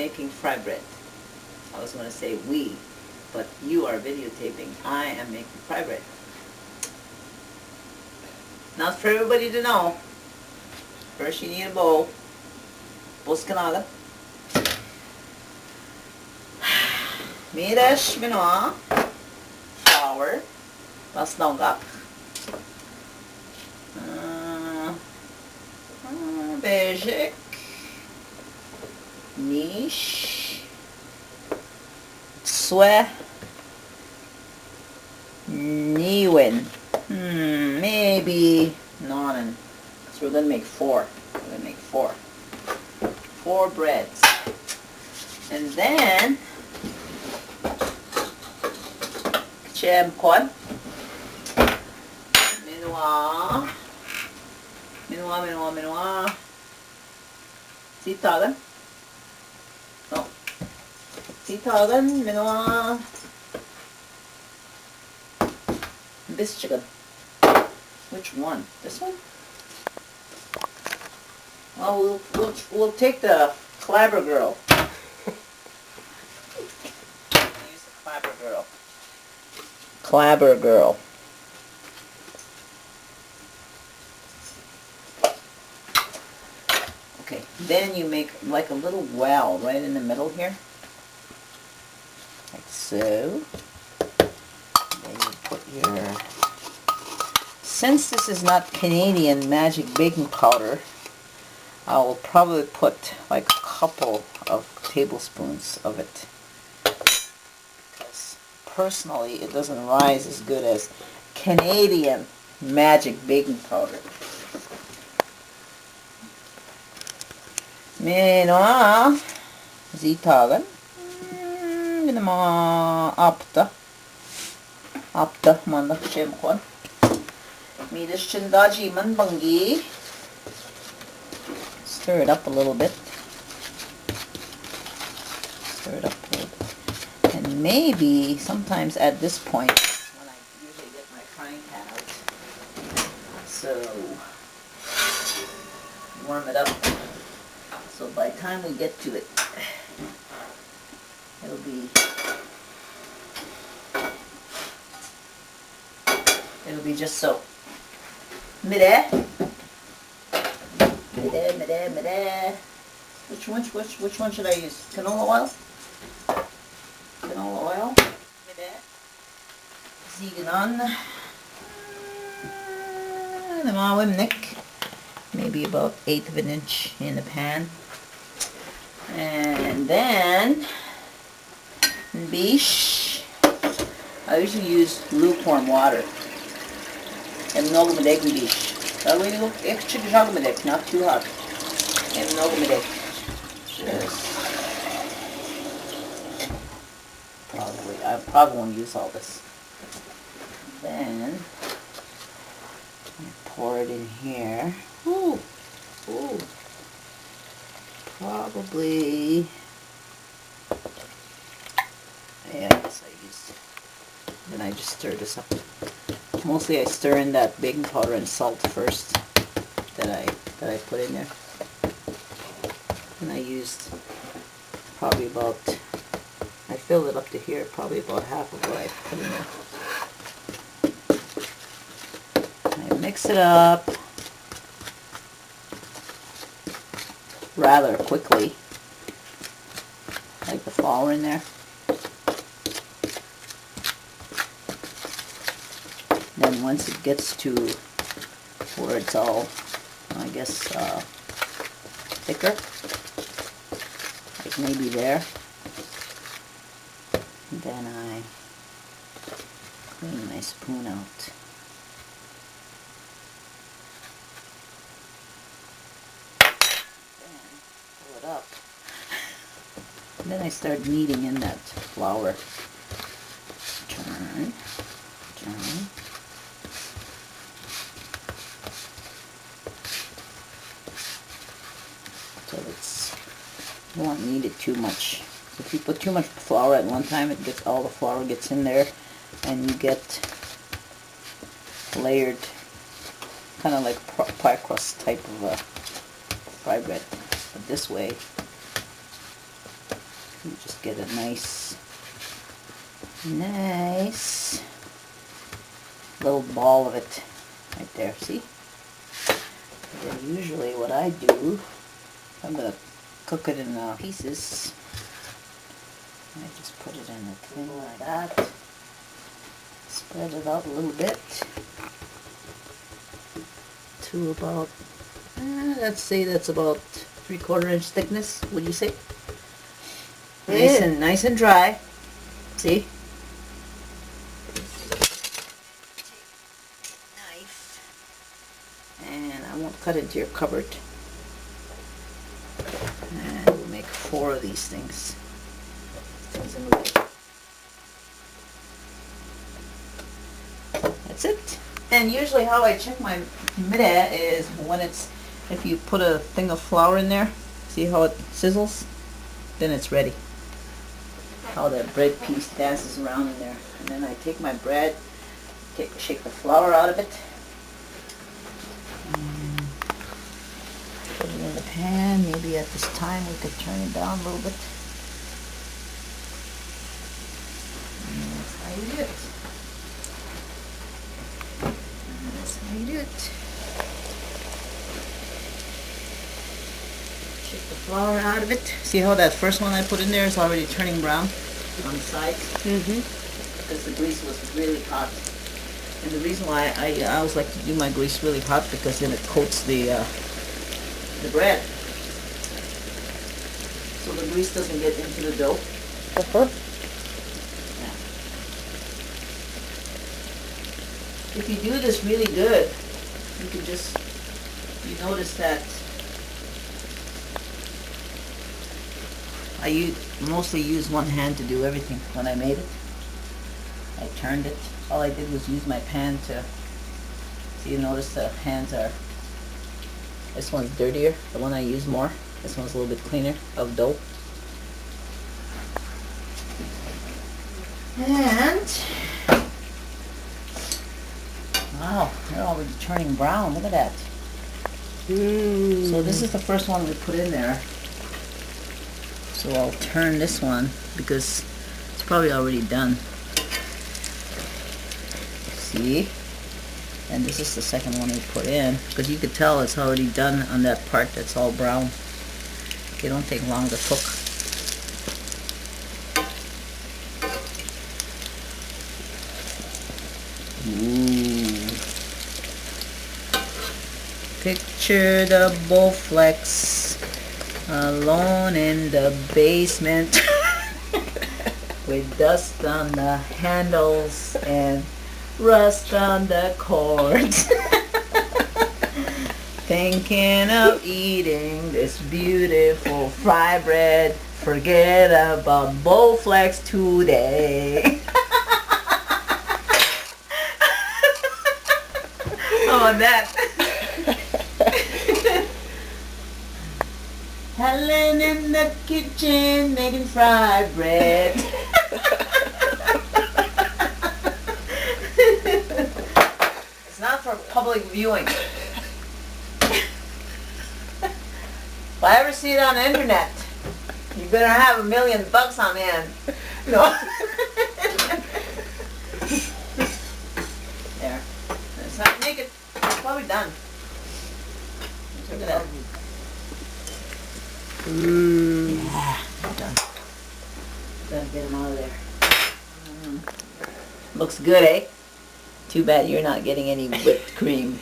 making fry bread. I was going to say we, but you are videotaping. I am making fry bread. Not for everybody to know. First you need a bowl. Buskanada. Miras minoa. Flour. Pasnongak. Basic. Niche. Swe. Niwen. Maybe nonen. So we're gonna make four. We're gonna make four. 4 breads. And then Chemkon. Minwa. Sitagan. No. Sitagan, minwa. This chicken. Which one? This one? Well, we'll take the Clabber Girl. Use the Clabber Girl. Clabber Girl. Okay, then you make like a little well right in the middle here. Like so. Then you put your... Since this is not Canadian magic baking powder, I will probably put like a couple of tablespoons of it. Because personally, it doesn't rise as good as Canadian magic baking powder. Menoa zitagan. Minema apta mandak shemkon. Midas chindaji man bangi. Stir it up a little bit. Stir it up a little bit. And maybe sometimes at this point, when I usually get my frying pan out, so warm it up. So by the time we get to it, it'll be just so. Mide. Which one should I use? Canola oil? Canola oil. Ziganon. Maybe about 1/8 of an inch in the pan. And then bish. I usually use lukewarm water. And много медек bish. Not too hot. And много медек. I probably won't use all this. Then I pour it in here. Ooh. Probably. Yeah, I guess I used. Then I just stir this up. Mostly I stir in that baking powder and salt first that I put in there. And I used probably about, I filled it up to here, probably about half of what I put in there. I mix it up rather quickly, like the flour in there. Then once it gets to where it's all, I guess, thicker, like maybe there, then I clean my spoon out. Then pull it up. And then I start kneading in that flour. Turn. You won't need it too much. If you put too much flour at one time, all the flour gets in there, and you get layered, kind of like pie crust type of fry bread. But this way, You just get a nice little ball of it right there, see? And then usually what I do, I'm going to cook it in pieces. I just put it in a thing like that. Spread it out a little bit to about, let's say that's about 3/4 inch thickness, would you say? Nice and dry. See? Knife. And I won't cut into your cupboard. And we'll make 4 of these things. That's it. And usually how I check my midday is when it's, if you put a thing of flour in there, see how it sizzles? Then it's ready. How that bread piece dances around in there. And then I take my bread, shake the flour out of it, and put it in the pan. Maybe at this time we could turn it down a little bit. And that's how you do it. And that's how you do it. Shake the flour out of it. See how that first one I put in there is already turning brown on the sides? Because the grease was really hot. And the reason why I always like to do my grease really hot, because then it coats the bread. So the grease doesn't get into the dough. Yeah. If you do this really good, you can just, you notice that I mostly use one hand to do everything. When I made it, I turned it. All I did was use my pan to, so you notice the hands are, this one's dirtier, the one I use more. This one's a little bit cleaner of dough. And, wow, they're already turning brown. Look at that. So this is the first one we put in there. So I'll turn this one because it's probably already done. See? And this is the second one we put in, because you could tell it's already done on that part that's all brown. They don't take long to cook. Ooh. Picture the Bowflex alone in the basement with dust on the handles and rust on the cords. Thinking of eating this beautiful fry bread. Forget about Bowflex today. Oh, that. Helen in the kitchen making fry bread. It's not for public viewing. If I ever see it on the internet, you better have $1 million on hand. No. There. It's not naked. It's probably done. Look at that. Yeah, done. Gotta get them out of there. Looks good, eh? Too bad you're not getting any whipped cream.